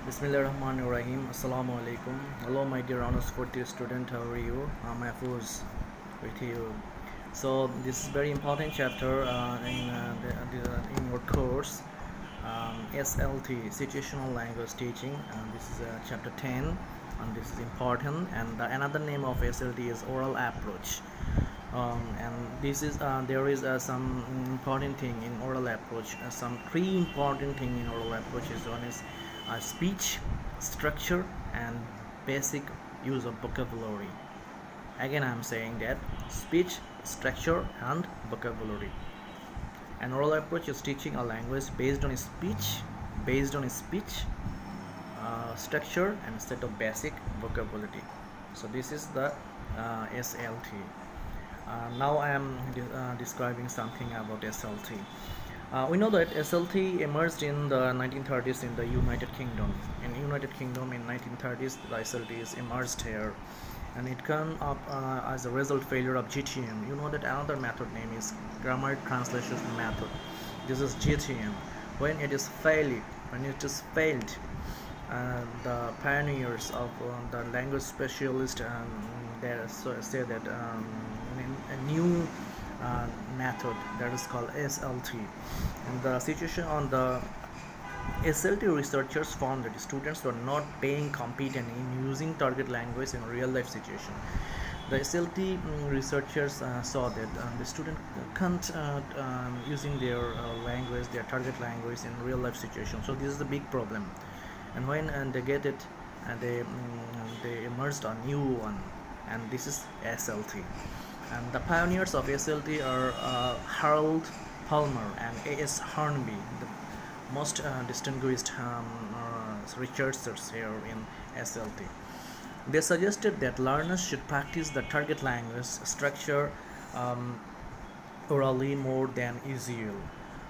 Bismillahirrahmanirrahim. Assalamu alaikum. Hello, my dear honors 40 student. How are you? I'm Mahfouz with you. So this is very important chapter in your course, SLT, Situational Language Teaching. This is chapter 10, and this is important. And another name of SLT is Oral Approach. And this is there is some important thing in oral approach. Some three important thing in oral approach is one is speech, structure, and basic use of vocabulary. Again, I am saying that speech, structure, and vocabulary. An oral approach is teaching a language based on speech, structure, and set of basic vocabulary. So this is the SLT. Now I am describing something about SLT. We know that SLT emerged in the 1930s in the United Kingdom. In United Kingdom in 1930s, the SLT is emerged here, and it came up as a result failure of GTM. You know that another method name is grammar translation method. This is GTM. When it is failed, the pioneers of the language specialist say that a new method that is called SLT. And the situation on the SLT, researchers found that students were not being competent in using target language in real life situation. The SLT researchers saw that the student can't using their language, their target language in real life situation. So this is the big problem. And when they get it, they emerged a new one, and this is SLT. And the pioneers of SLT are Harold Palmer and A.S. Hornby, the most distinguished researchers here in SLT. They suggested that learners should practice the target language structure orally more than usual.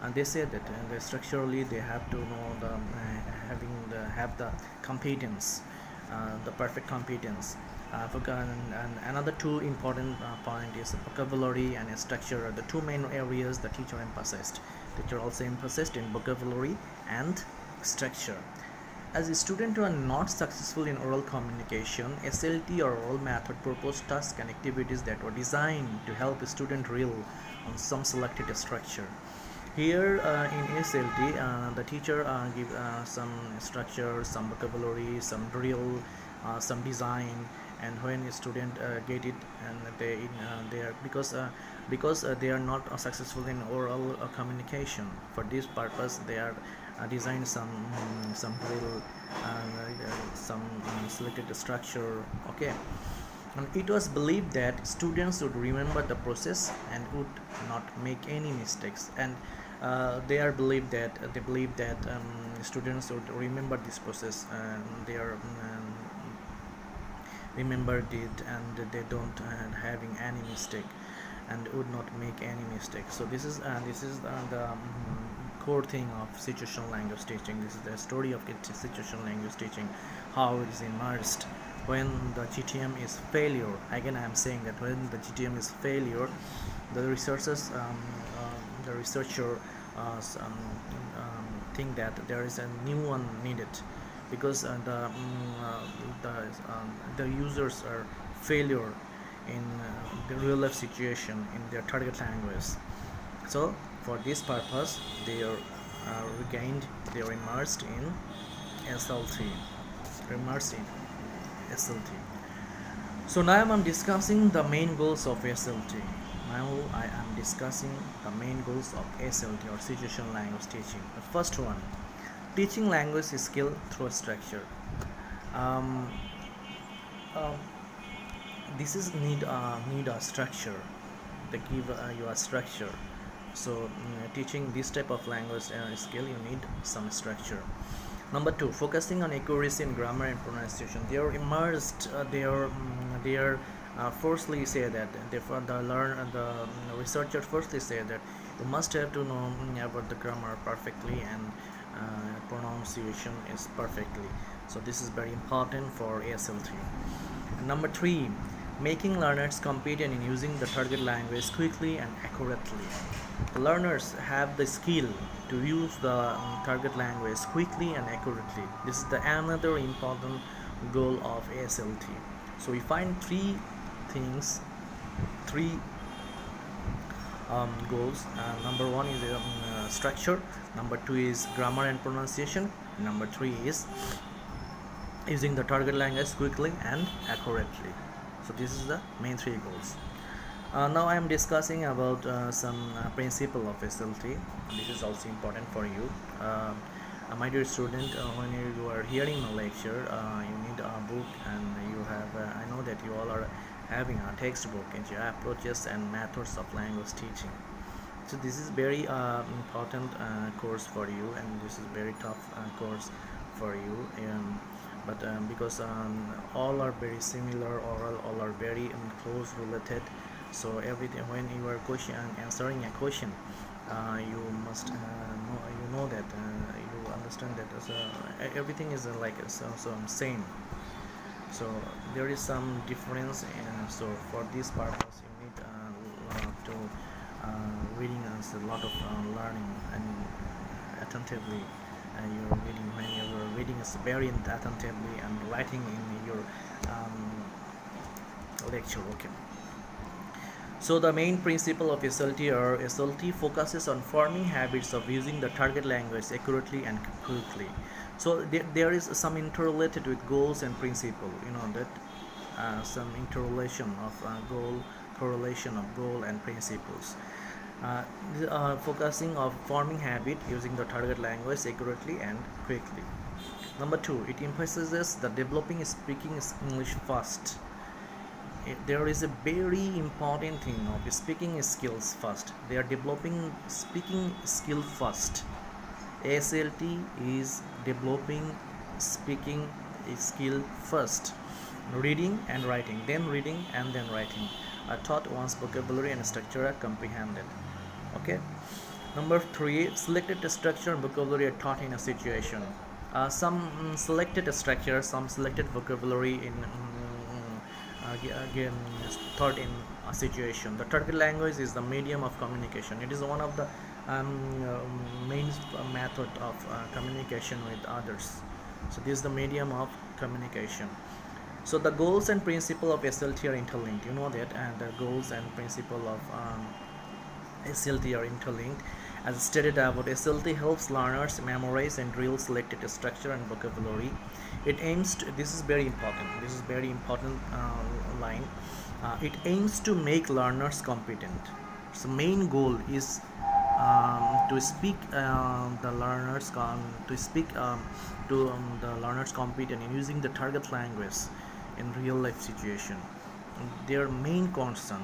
And they said that structurally they have to know the have the competence, the perfect competence. And another two important point is vocabulary and structure are the two main areas the teacher emphasized. Teacher also emphasized in vocabulary and structure. As students are not successful in oral communication, SLT or oral method proposed tasks and activities that were designed to help a student rely on some selected structure. Here in SLT, the teacher give some structure, some vocabulary, some drill, some design, and when a student get it, and they are because they are not successful in oral communication. For this purpose, they are design some drill, some selected structure. Okay. And it was believed that students would remember the process and would not make any mistakes. And they believe that students would remember this process, and they are remembered it, and they don't having any mistake, and would not make any mistake. So this is the core thing of situational language teaching. This is the story of situational language teaching, how it is emerged. When the GTM is failure, again I am saying that when the GTM is failure, the researchers the researcher think that there is a new one needed, because the users are failure in the real life situation in their target language. So for this purpose, they are immersed in SLT. So now I am discussing the main goals of SLT. Now I am discussing the main goals of SLT or situational language teaching. The first one, teaching language skill through structure. This is need a structure. They give you a structure. So teaching this type of language skill, you need some structure. Number two, focusing on accuracy in grammar and pronunciation. They are immersed. They are firstly say that the researchers firstly say that you must have to know about the grammar perfectly, and pronunciation is perfectly. So this is very important for SLT. And number three, making learners competent in using the target language quickly and accurately. The learners have the skill to use the target language quickly and accurately. This is the another important goal of SLT. So we find things, three goals. Number one is structure. Number two is grammar and pronunciation. Number three is using the target language quickly and accurately. So this is the main three goals. Now I am discussing about some principle of SLT. This is also important for you. My dear student, when you are hearing a lecture, you need a book, and you have. I know that you all are having a textbook and your approaches and methods of language teaching. So this is very important course for you, and this is very tough course for you. But because all are very similar, or all are very close related, so everything when you are answering a question, you must know that you understand that everything is so same. So there is some difference, so for this purpose you need to reading as a lot of learning and attentively. You're reading when you're reading is very attentively and writing in your lecture. Okay. So the main principle of SLT focuses on forming habits of using the target language accurately and quickly. So there is some interrelated with goals and principle. You know that some interrelation of correlation of goal and principles. Focusing of forming habit using the target language accurately and quickly. Number two, it emphasizes the developing speaking English fast. There is a very important thing of speaking skills first. They are developing speaking skill first. SLT is developing speaking skill first. Reading and writing, then reading and then writing are taught once vocabulary and structure are comprehended. Okay. Number three, selected structure and vocabulary are taught in a situation. Some selected structure, some selected vocabulary in again taught in a situation. The target language is the medium of communication. It is one of the main method of communication with others. So this is the medium of communication. So the goals and principle of SLT are interlinked. You know that, and the goals and principle of SLT are interlinked. As stated above, SLT helps learners memorize and drill selected structure and vocabulary. It aims to, this is very important. This is very important line. It aims to make learners competent. So main goal is to speak the learners to speak to the learners competent in using the target language in real life situation. Their main concern,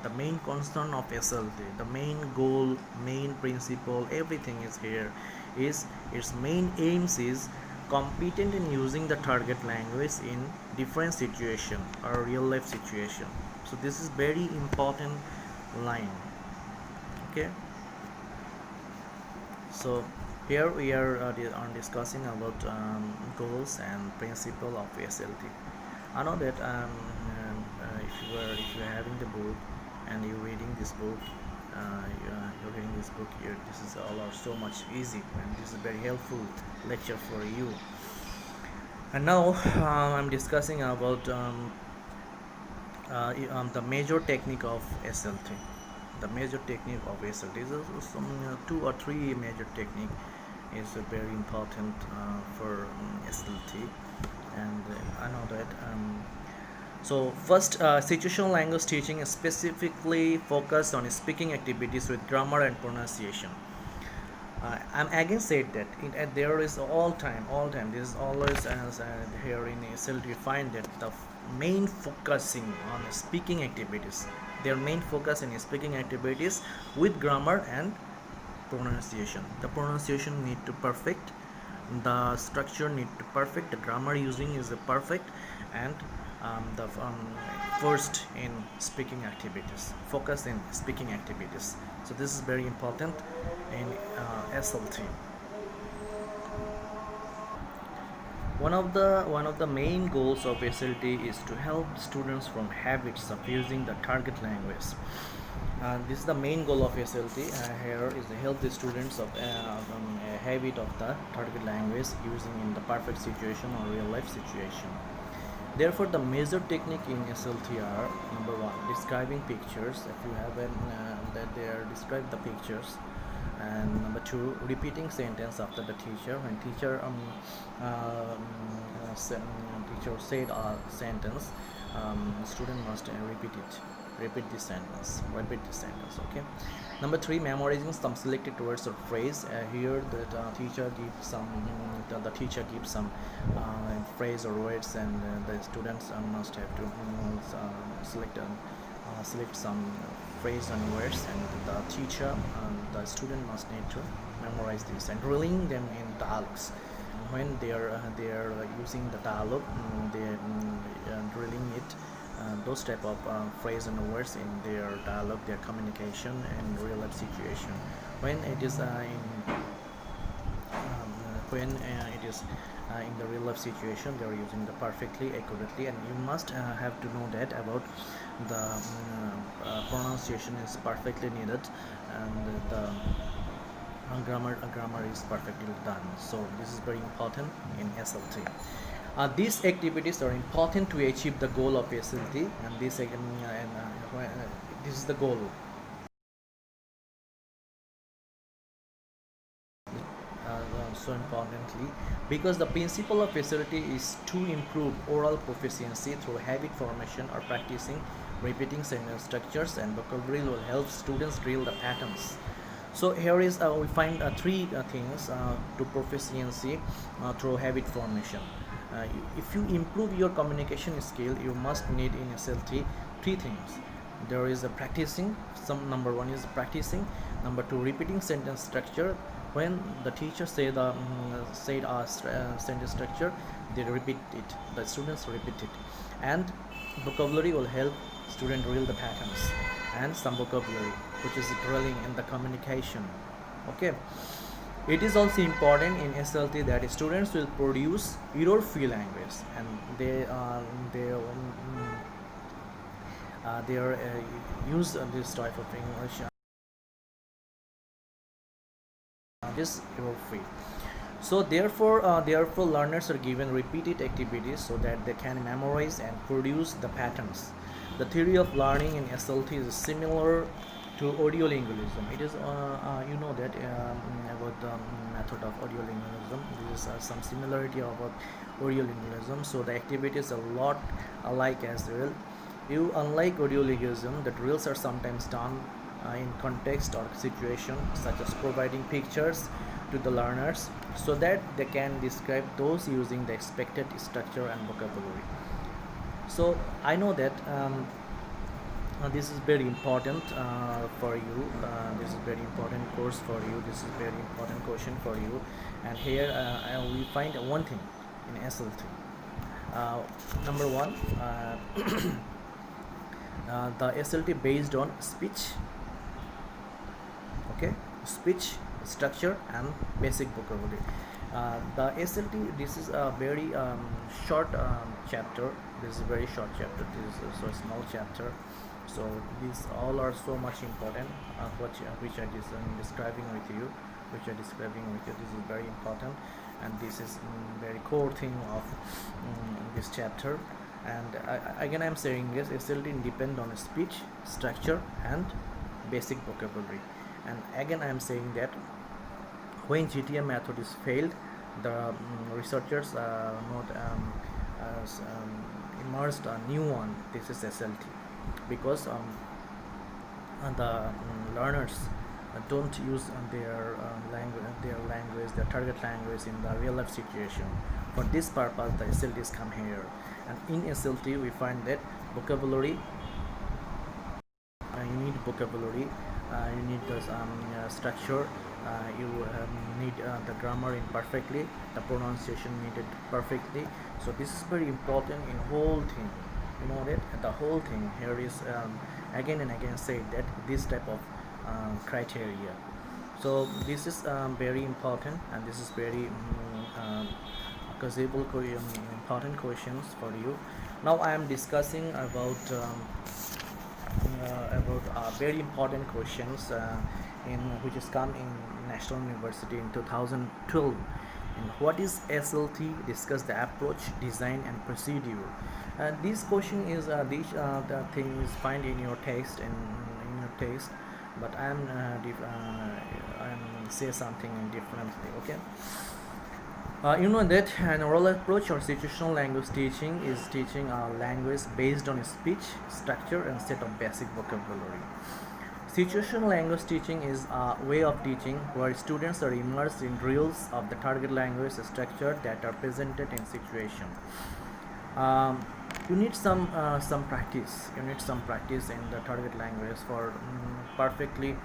the main concern of SLT, the main goal, main principle, everything is here. Is its main aims is competent in using the target language in different situation or real life situation. So this is very important line. Okay. So here we are discussing about goals and principle of SLT. I know that if you are having the book and you're reading this book, you're reading this book here, this is all are so much easy, and this is a very helpful lecture for you. And now I'm discussing about the major technique of SLT. The major technique of SLT is some 2 or 3 major technique is very important for SLT, and I know that. So first, situational language teaching is specifically focused on speaking activities with grammar and pronunciation. I'm again said that there is all time. This is always as here in SLT you find that the main focusing on speaking activities. Their main focus in speaking activities with grammar and pronunciation. The pronunciation need to perfect, the structure need to perfect, the grammar using is perfect, and the first in speaking activities, focus in speaking activities. So this is very important in SLT. One of the main goals of SLT is to help students from habits of using the target language. This is the main goal of SLT. Here is to help the students of a habit of the target language using in the perfect situation or real life situation. Therefore, the major technique in SLT are: number one, describing pictures. If you have that they are describe the pictures, and number two, repeating sentence after the teacher. When teacher said a sentence, student must repeat it. Repeat this sentence. Repeat this sentence. Okay. Number three, memorizing some selected words or phrase. Here, the teacher gives some phrase or words, and the students must have to select some phrase and words, and the teacher the student must need to memorize this and drilling them in dialogues. When they are using the dialogue, they drilling it, those type of phrase and words in their dialogue, their communication and real life situation. When it is when it is in the real life situation, they are using the perfectly accurately, and you must have to know that about the pronunciation is perfectly needed, and the grammar is perfectly done. So this is very important in SLT. These activities are important to achieve the goal of SLT, and this is the goal. So importantly, because the principle of SLT is to improve oral proficiency through habit formation or practicing repeating sentence structures, and vocabulary will help students drill the patterns. So here is we find three things to proficiency through habit formation. If you improve your communication skill, you must need in SLT three things. There is a practicing. Number one is practicing. Number two, repeating sentence structure. When the teacher said sentence structure, they repeat it. The students repeat it, and vocabulary will help student drill the patterns, and some vocabulary which is drilling in the communication. Okay. It is also important in SLT that students will produce error-free language, and they are use this type of English is error-free. So therefore learners are given repeated activities so that they can memorize and produce the patterns. The theory of learning in SLT is similar to audiolingualism. It is you know that about the method of audiolingualism. There is some similarity about audiolingualism. So the activities are a lot alike as well. Unlike audiolingualism, the drills are sometimes done in context or situation, such as providing pictures to the learners so that they can describe those using the expected structure and vocabulary. So I know that this is very important for you. This is very important course for you. This is very important question for you. And here we find one thing in SLT. Number one, the SLT based on speech. Okay, speech, structure, and basic vocabulary. The SLT, this is a very short chapter. This is a very short chapter. This is so small chapter. So these all are so much important, which I is describing with you, This is very important, and this is very core thing of this chapter. And again, I'm saying this SLT depend on speech, structure, and basic vocabulary. And again, I am saying that when GTM method is failed, the researchers not emerged a new one. This is SLT, because the learners don't use their their target language in the real life situation. For this purpose, the SLTs come here, and in SLT we find that vocabulary. You need vocabulary. You need the structure. You need the grammar in perfectly, the pronunciation needed perfectly. So this is very important in whole thing. You know that the whole thing here is again and again said that this type of criteria. So this is very important, and this is very important questions for you. Now I am discussing about very important questions in which is come in National University in 2012. And what is SLT? Discuss the approach, design, and procedure. This question is the thing is find in your text in your text, but I'm say something differently. Okay. You know that an oral approach or situational language teaching is teaching a language based on speech, structure, and set of basic vocabulary. Situational language teaching is a way of teaching where students are immersed in drills of the target language structure that are presented in situation. You need some practice. You need some practice in the target language for perfectly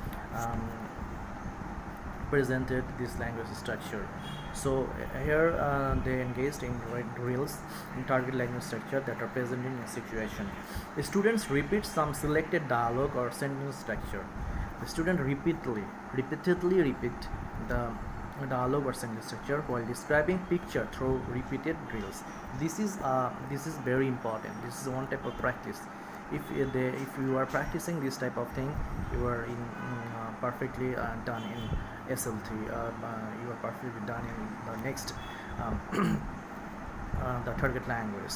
presented this language structure. So here they engaged in drills in target language structure that are present in a situation. The students repeat some selected dialogue or sentence structure. The student repeatedly repeat the dialogue or sentence structure while describing picture through repeated drills. This is very important. This is one type of practice. If you are practicing this type of thing, you are perfectly done in SLT. You are perfectly done in the next the target language.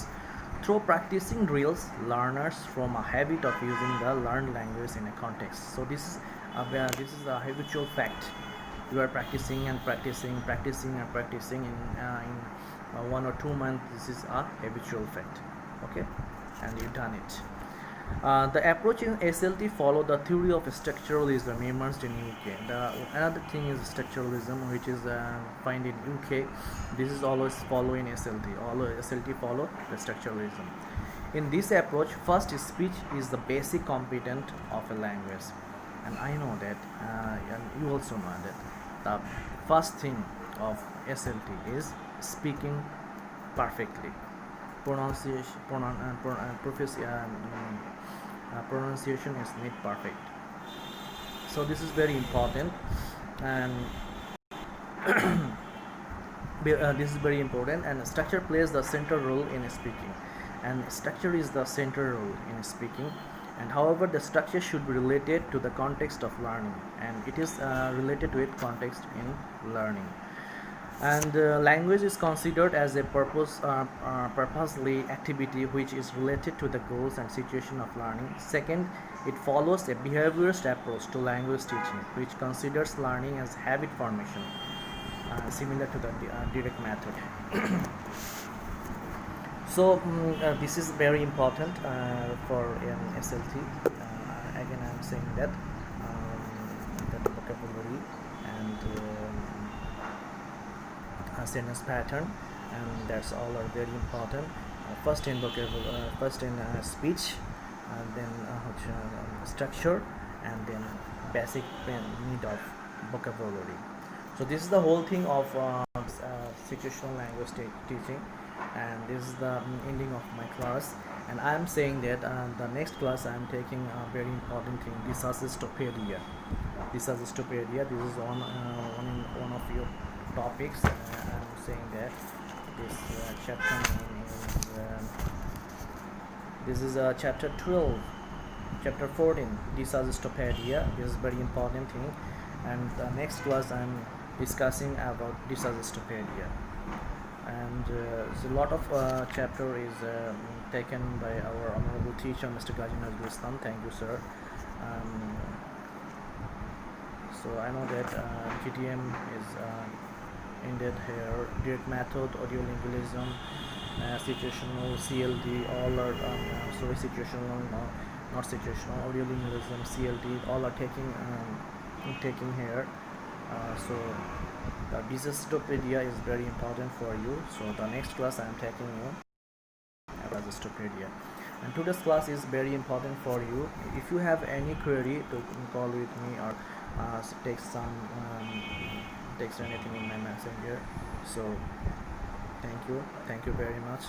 Through practicing drills, learners form a habit of using the learned language in a context. So this is a habitual fact. You are practicing and practicing in 1 or 2 months. This is a habitual fact. Okay, and you've done it. The approach in SLT follow the theory of structuralism immersed in UK. Another thing is structuralism, which is find in UK. This is always follow in SLT. All SLT follow the structuralism. In this approach, first speech is the basic component of a language, and I know that, and you also know that the first thing of SLT is speaking perfectly. Pronunciation is made perfect. So this is very important, and this is very important. And structure plays the central role in speaking, and structure is the central role in speaking. And however, the structure should be related to the context of learning, and it is related to its context in learning. And language is considered as a purposely activity which is related to the goals and situation of learning. Second, it follows a behaviorist approach to language teaching, which considers learning as habit formation, similar to the direct method. So this is very important for an SLT. Again, I am saying that the vocabulary and sentence pattern, and that's all are very important. First in vocabulary, first in speech, then structure, and then basic need of vocabulary. So this is the whole thing of situational language teaching, and this is the ending of my class. And I am saying that the next class I am taking a very important thing, disassistopædia. This is one of your topics. I'm saying that this chapter this is chapter 12, chapter 14, disassistopædia. This is very important thing, and the next class I'm discussing about disassistopædia. And a lot of chapter is taken by our honorable teacher, Mr. Gaji Nazrul Islam. Thank you, sir. So I know that GTM is ended here. Direct method, audiolingualism, situational, CLD, all are situational, not situational, audiolingualism, CLD, all are taking here. So the disassistopædia is very important for you. So the next class I am taking you about disassistopædia. And today's class is very important for you. If you have any query, to call with me or text anything in my messenger. So thank you very much.